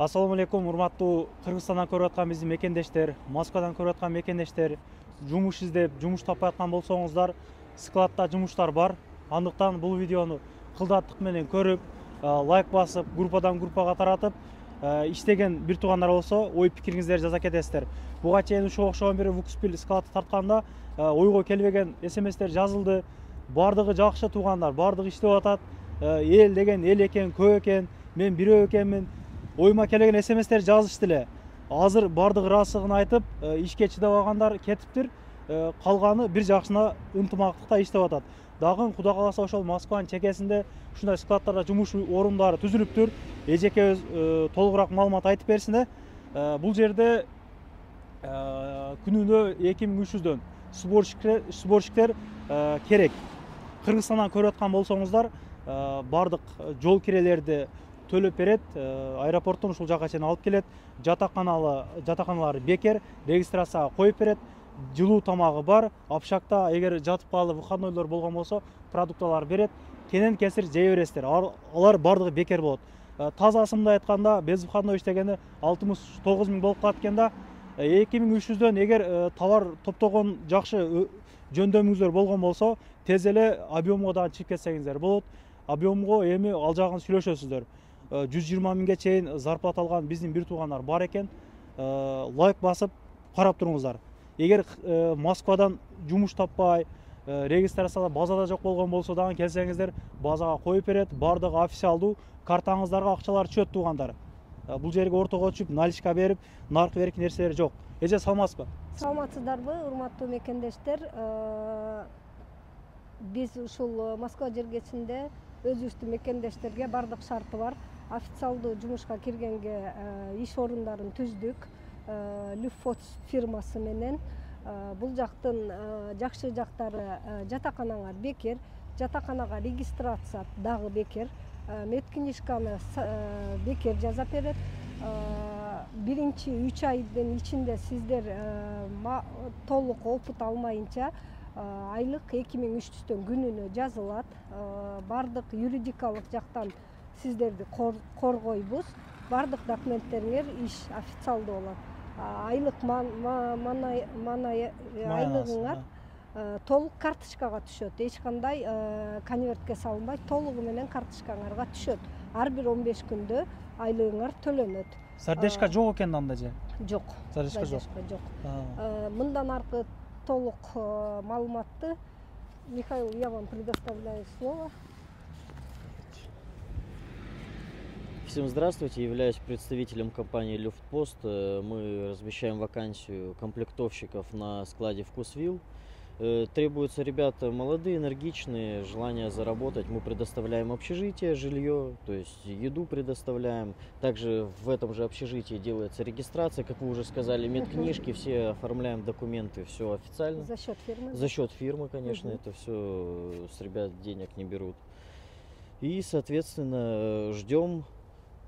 Ассаламу алейкум, урматтуу Кыргызстандан көрүп аткан биздин мекендештер, Москвадан көрүп аткан мекендештер, жумуш издеп, жумуш таппай аткан болсоңуздар, складда жумуштар бар. Андыктан бул видеону кылдаттык менен көрүп, лайк басып, группадан группага таратып, иштеген бир туугандар болсо, ой пикириңиздерди жаза кетесиздер. Буга чейин ушуга окшогон бир Вукспил складды тартканда ойго келбеген СМСтер жазылды. Бардыгы жакшы туугандар, бардыгы иштеп атат. Эл деген эл экен, көп экен, мен бирөө экенмин. Oyma kelegen SMS'ler жазышты эле. Азыр бардык ырасыгын айтып, ишке чыдабагандар кетиптир. Калганы бир жакшына ынтымактыкта иштеп атат. Дагы Кудай кааласа ошол Москванын чекесинде ушундай складтарда жумуш орундары түзүлүптүр. Эжекебиз толугураак маалымат айтып берсин да. Бул жерде күнүнө 2300дөн сборщиктер керек. Кыргызстандан көрүп аткан болсоңуздар, бардык жол кирелерди төлөп берет, аэропорттон ушул жака чейин алып келет, жатаканалары бекер, регистрацияга коюп берет, жылуу тамагы бар, общакта эгер жатып калып выходнойлор болгон болсо, продукталар берет, кенен кесир жей бересиздер. Алар бардыгы бекер болот. Тазасында айтканда, без выходной иштегени 69 000 болуп калат экен да. 2300дөн эгер товар топтогон жакшы жөндөмүңүздөр болгон болсо, тез эле объемго дагы чыгып кетсеңиздер болот. Объемго эми ал жагын сүйлөшөсүздөр. 120 000ге чейин зарплата алган биздин бир туугандар бар экен. Лайк басып карап туруңуздар. Эгер Москвадан жумуш таппай, регистрацияда базада жок болгон болсо дагы келсеңиздер, базага коюп берет, бардыгы официалдуу, картаңыздарга акчалар түшөт туугандар. Бул жерге ортого түшүп, наличка берип, наркы берик нерселер жок. Эже саламатсызбы? Саламатсыздарбы, урматтуу мекендештер? Биз ушул Москва жергесинде өзүбүздүн мекендештерге бардык шарты бар. Официалдуу жумушка киргенге иш орундарын түздүк. Люффотс фирмасы менен. Бул жактын жакшы жактары жатаканаңар бекер, жатаканага регистрация дагы бекер, медкнижканы бекер жазап берет. Биринчи 3 айдын ичинде сиздер толук опыт алмайынча айлык 2300дөн күнүнө жазылат. Бардык юридикалык жактан сиздерди коргойбуз. Бардык документтериңер иш официалдуу болот. Айлык айлыгыңар толук карточкага түшөт. Эч кандай конвертке салынбай, толугу менен карточкаңарга түшөт. Ар бир 15 күндө айлыгыңар төлөнөт. Сардешка жок экен анда же? Жок. Сардешка жок. Мындан аркы толук маалыматты Михаил, я вам предоставляю слово. Всем здравствуйте, являюсь представителем компании Люфтпост. Мы размещаем вакансию комплектовщиков на складе Вкусвилл. Требуются ребята молодые, энергичные, желание заработать. Мы предоставляем общежитие, жилье, то есть еду предоставляем. Также в этом же общежитии делается регистрация, как вы уже сказали, медкнижки, все оформляем документы, все официально. За счет фирмы? За счет фирмы, конечно, это все с ребят денег не берут. И, соответственно, ждем.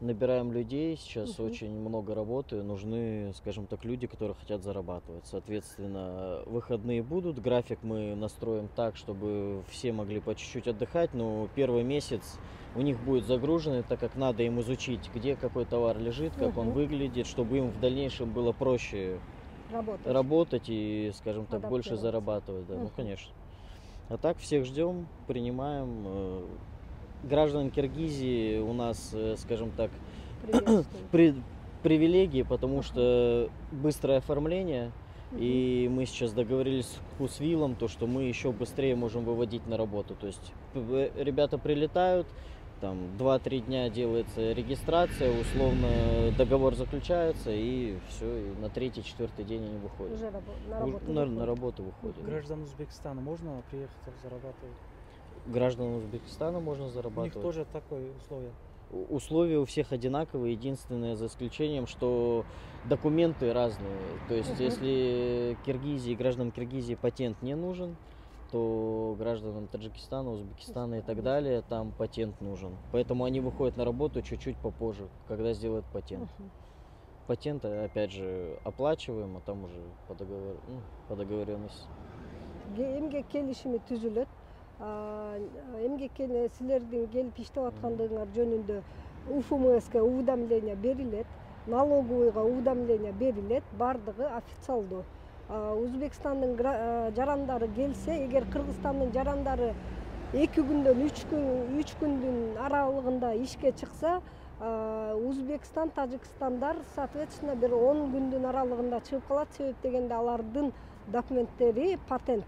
Набираем людей, сейчас очень много работы, нужны, скажем так, люди, которые хотят зарабатывать. Соответственно, выходные будут, график мы настроим так, чтобы все могли по чуть-чуть отдыхать, но первый месяц у них будет загруженный, так как надо им изучить, где какой товар лежит, как он выглядит, чтобы им в дальнейшем было проще работать и, скажем так, больше зарабатывать. Да. Ну, конечно. А так всех ждем, принимаем. Граждан Киргизии у нас, скажем так, привилегии, потому что быстрое оформление, и мы сейчас договорились с Вкусвиллом, то что мы еще быстрее можем выводить на работу. То есть ребята прилетают, там 2-3 дня делается регистрация, условно договор заключается, и все, и на 3-4 день они выходят. Уже на работу выходят. Граждан Узбекистана можно приехать зарабатывать? Граждан Узбекистана можно зарабатывать. У них тоже такое условие? Условия у всех одинаковые, единственное за исключением, что документы разные. То есть, если гражданам Киргизии патент не нужен, то гражданам Таджикистана, Узбекистана и так далее там патент нужен. Поэтому они выходят на работу чуть-чуть попозже, когда сделают патент. Патент, опять же, оплачиваем, а там уже по договоренности. Эмгекке силердин келип иштеп аткандыгыңар жөнүндө УФМСке уведомление берилет, налоговыйга уведомление берилет, бардыгы официалдуу. Өзбекстандын жарандары келсе, эгер Кыргызстандын жарандары 2 күндөн 3 күндүн аралыгында ишке чыкса, Өзбекстан, Тажикстандар соответственно бир 10 күндүн аралыгында чыгып калат. Себеп дегенде алардын документтери патент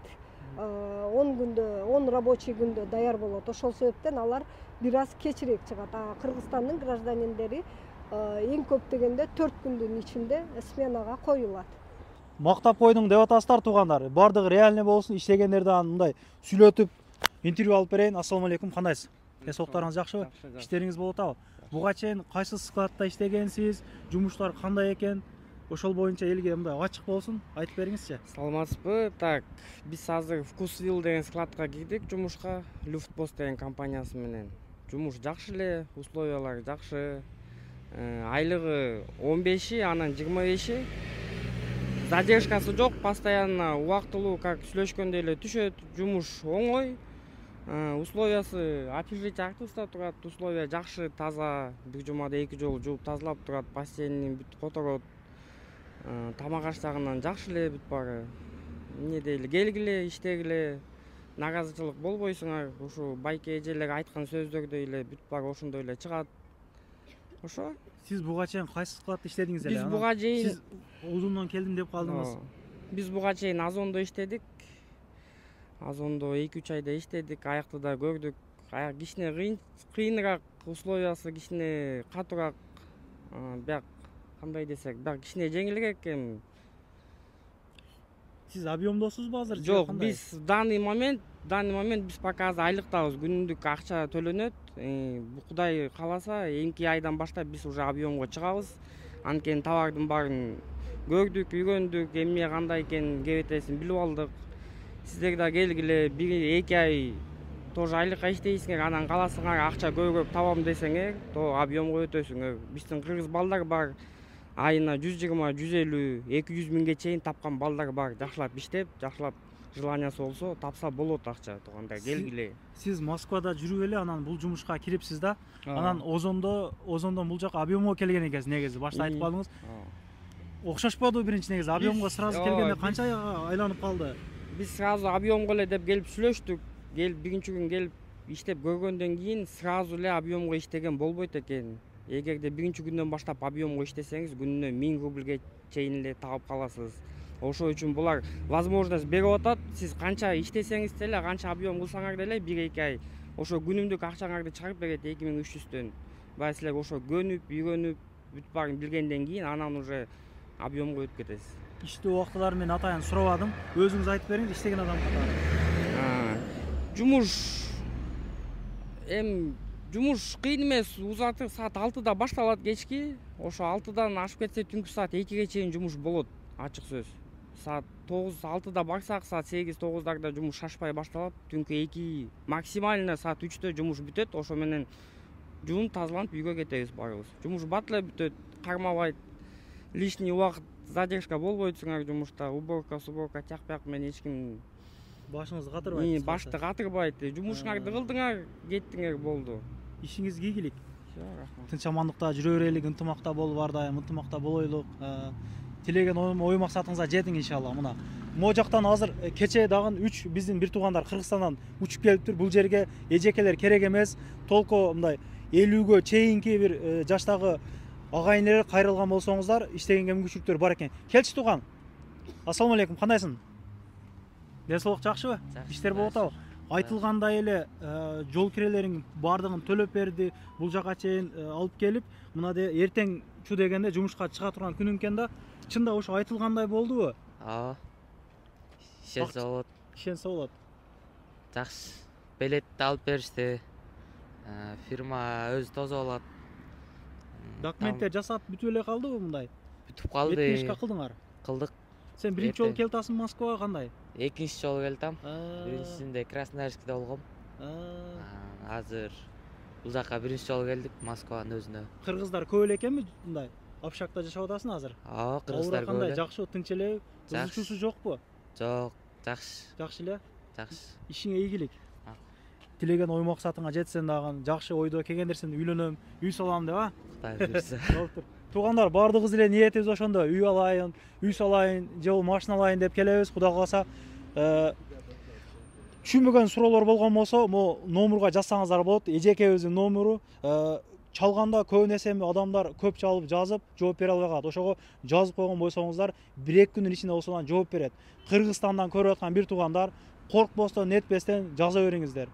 10 күндө, 10 рабочий күндө даяр болот. Ошол себептен алар бир аз кечирээк чыгат. Кыргызстандын гражданиндери эң көп дегенде 4 күндүн ичинде сменага коюлат. Мактап койдуң деп атасыздар туугандар. Бардыгы реальный болсун, иштегендерди мындай сүйлөтүп интервью алып берейин. Ассаламу алейкум, кандайсыз? Соктарыңыз жакшыбы? Иштериңиз болуп атабы? Буга чейин кайсы складта иштегенсиз? Жумуштар кандай экен? Ошол боюнча элге мындай ачык болсун, айтып бериңизчи. Саламатсызбы? Так, биз азыр Вкусвилл деген складка кирдик жумушка, Люфтпост деген компаниясы менен. Жумуш жакшы эле, условиялар жакшы. Айлыгы 15, анан 25. Задержкасы жок, постоянно убактылуу как сүйлөшкөндөй эле түшөт. Жумуш оңой. Условиясы общежитие активста турат, условия жакшы, таза. Бир жумада 2 жолу жууп тазалап турат, бассейнин бүт которот. Тамак аш жагынан жакшы эле бүт баары. Эмне дейли, келгиле, иштегиле, наразычылык болбойсуңар. Ушу байке эжелер айткан сөздөрдөй эле бүт баары ошондой эле чыгат. Ошо. Сиз буга чейин кайсы складта иштедиңиз эле? Биз буга чейин Сиз узундан келдим деп калдыңыз. Биз буга чейин Озондо иштедик. Озондо 2-3 айда иштедик, аякты да көрдүк. Аяк кичине кыйыныраак, условиясы кичине катуураак. Бирок кандай десек, бирок кичине жеңилирээк экен. Сиз объемдосузбу азыр? Жок, биз данный момент биз пока азыр айлыктабыз, күнүмдүк акча төлөнөт. Кудай кааласа, эки айдан баштап биз уже объемго чыгабыз. Анткени товардын баарын көрдүк, үйрөндүк, эмне кандай экенин кебетесин билип алдык. Сиздер да келгиле, 1-2 ай тоже айлыкка иштейсиңер, анан кааласаңар акча көбүрөөк табам десеңер, то объемго өтөсүңөр. Биздин кыргыз балдар бар, айына 120, 150, 200 миңге чейин тапкан балдар бар. Жакшылап иштеп, жакшылап желаниясы болсо, тапса болот акча. Тууганда келгиле. Сиз Москвада жүрүп эле анан бул жумушка кирипсиз да. Анан Озондон бул жака объемго келген экенсиз негизи. Башта айтып калдыңыз. Окшошподубу биринчи негизи? Объемго сразу келгенде канча айга айланып калды? Биз сразу объемго эле деп келип сүйлөштүк. Биринчи күн келип иштеп көргөндөн кийин сразу эле объемго иштеген болбойт экен. Эгерде биринчи күндөн баштап объемго иштесеңиз, күнүнө 1000 рубльге чейин эле таап каласыз. Ошол үчүн булар возможность берип атат. Сиз канча иштесеңиз деле, канча объем кылсаңар деле 1-2 ай ошо күнүмдүк акчаңарды чыгарып берет 2300төн. Баы силер ошо көнүп, үйрөнүп, бүт баарын билгенден кийин анан уже объемго өтүп кетесиз. Иштөө убактылары мен атайын сурабадым. Өзүңүз айтып бериңиз, иштеген адам катары. Жумуш кыйын эмес, узаты саат 6-да башталат кечки. Ошо 6-дан ашып кетсе түнкү саат 2-ге чейин жумуш болот, ачык сөз. Саат 9-6-да барсак, саат 8-9-дарда жумуш шашпай башталат. Түнкү 2, максимально саат 3-тө жумуш бүтөт. Ошо менен жуунуп, тазаланып үйгө кетебиз баарыбыз. Жумуш бат эле бүтөт, кармабайт. Лишний убакыт, задержка болбойсуңар жумушта. Уборка тяк-пяк менен эч ким башыңызды катырбайт. Башты катырбайт. Жумушуңарды кылдыңар, кеттиңер, болду. Ишиңиз ийгилик. Рахмат. Тынч амандыкта жүрө берелик, ынтымакта болуп ар дайым, ынтымакта болойлук. Тилеген ой максатыңызга жетиң иншалла. Мына могу жактан азыр кече дагы 3 биздин бир туугандар Кыргызстандан учуп келиптир. Бул жерге эжекелер керек эмес. Толку мындай 50гө чейинки бир жаштагы агайындар кайрылган болсоңуздар, иштегенге мүмкүнчүлүктөр бар экен. Келчи тууган. Ассаламу алейкум, кандайсың? Денсаулык жакшыбы? Иштер болуп атабы? Айтылгандай эле жол кирелерин бардыгын төлөп берди. Бул жака чейин алып келип, мына эртең чу дегенде жумушка чыга турган күнүң экен да. Чында ошо айтылгандай болдубу? Ооба. Ишенсе болот. Ишенсе болот. Жакшы. Билетти алып беришти. Фирма өзү тозоп алат. Документтер жасап бүтүп эле калдыбы мындай? Бүтүп калды. Бетинишка кылдыңар? Кылдык. Сен биринчи жолу келип атасың Москвага, кандай? Экинчи жолу келдим. Биринчисинде Красноярскиде болгом. Азыр бул жака биринчи жолу келдик, Москванын өзүнө. Кыргыздар көп эле экенби мындай? Общакта жашап атасың азыр? Ооба, кыргыздар көп эле. Жакшы, тынч эле, кызычуусу жокпу? Жок, жакшы. Жакшы эле? Жакшы. Ишиңе ийгилик. тилеген ой максатыңа жетсең дагы жакшы ойдо келгендерсиң, үйлөнөм, үй салам деп, а? Кудай буйрса. Болуптур. Туугандар, бардыгыбыз эле ниетибиз ошондо, үй алайын, үй салайын, же болбосо машина алайын деп келебиз. Кудай кааласа, түшүнбөгөн суроолор болгон болсо, могу номурга жазсаңыздар болот. Эжекебиздин номуру. Чалганда көбүн эсе адамдар көп чалып жазып жооп бере албай калат. Ошого жазып койгон болсоңуздар 1-2 күндүн ичинде осудан жооп берет. Кыргызстандан көрүп аткан бир туугандар, коркпостон, нетпестен жаза бериңиздер.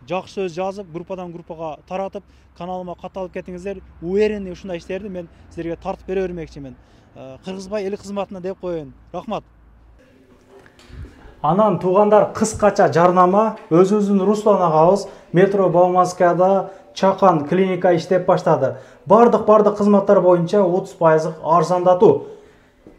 Жакшы сөз жазып, группадан группага таратып, каналыма катталып кетиңиздер. Уверенный ушундай иштерди мен силерге тартып бере бермекчимин. Кыргызбай эл кызматына деп коеюн. Рахмат. Анан туугандар, кыскача жарнама. Өзүбүздүн Руслан агабыз метро Бауманскаяда чакан клиника иштеп баштады. Бардык кызматтар боюнча 30% арзандатуу.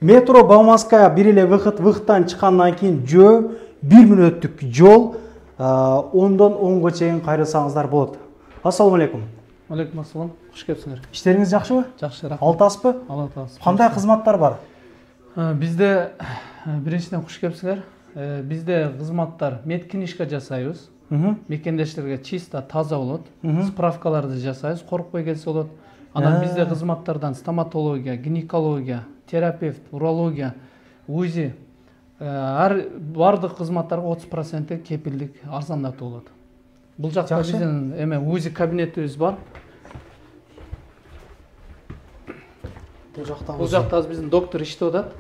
Метро Бауманская бир эле выходтан чыккандан кийин 1 мүнөттүк жол, 10дон 10го чейин кайрылсаңыздар болот. Ассаламу алейкум. Алейкум ассалам. Куш келипсиңер. Иштериңиз жакшыбы? Жакшы, рахмат. Алтасызбы? Алтасыз. Кандай кызматтар бар? Бизде биринчиден куш келипсиңер. Бизде кызматтар медкинишка жасайбыз. Мекендештерге чисто таза болот. Справкаларды жасайбыз, коркпой келсе болот. Анан бизде кызматтардан стоматология, гинекология, терапевт, урология, УЗИ бардык кызматтарга 30% кепилдик арзандатуу болот. Бул жакта биздин УЗИ кабинетибиз бар. Бул жакта биздин доктор иштеп атат.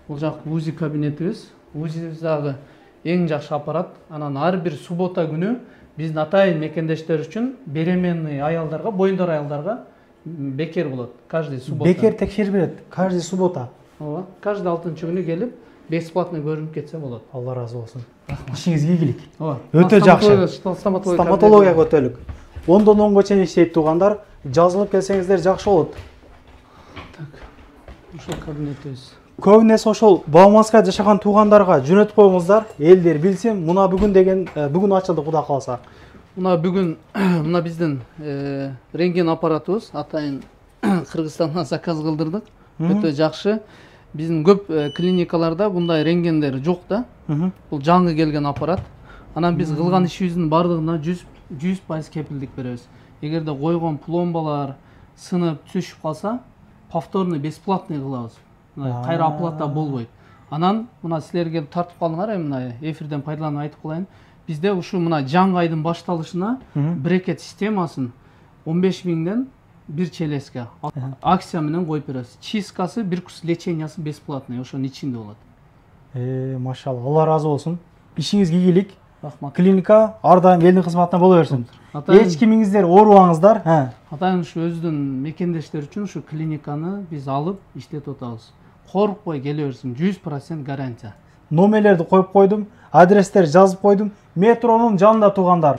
Бул жак УЗИ кабинетибиз. УЗИбиз дагы эң жакшы аппарат. Анан ар бир суббота күнү биздин атайын мекендештер үчүн беременный аялдарга, боюндар аялдарга бекер болот. Каждый суббота. Бекер текшерип берет. Каждый суббота. Ооба. Каждый 6-күнү келип, бесплатно көрүнүп кетсе болот. Алла разы болсун. Ишиңизге ийгилик. Ооба. Өтө жакшы. Стоматологияга өтөлүк. 10дон 10го чейин иштейт туугандар. Жазылып келсеңиздер жакшы болот. Так. Ушул кабинетибиз. Көбүнесе ошол Бауманская жашаган туугандарга жөнөтүп коюңуздар. Элдер билсин, муна бүгүн деген бүгүн ачылды Кудай кааласа. Мына бүгүн мына биздин рентген аппаратыбыз атайын Кыргызстандан заказ кылдырдык. Өтө жакшы. Биздин көп клиникаларда мындай рентгендер жок да. Бул жаңы келген аппарат. Анан биз кылган ишибиздин бардыгына 100% кепилдик беребиз. Эгерде койгон пломбалар сынып түшүп калса, повторный бесплатный кылабыз. Кайра оплата болбойт. Анан мына силерге тартып калыңар, мына эфирден пайдаланып айтып калайын. Бизде ушу мына жаңы айдын башталышына брекет системасын 15 миңден бир челеске акция менен коюп беребиз. Чисткасы, бир курс лечениясы бесплатный, ошонун ичинде болот. Машалла, Алла разы болсун. Ишиңизге ийгилик. Рахмат. Клиника ар дайым элдин кызматына боло берсин. Эч кимиңиздер оорубаңыздар. Атайын ушу өзүнүн мекендештер үчүн ушу клиниканы биз алып иштетип атабыз. Коркпой келе берсин, 100% гарантия. Номерлерди коюп койдум, адресттерди жазып койдум. Метронун жанында туугандар.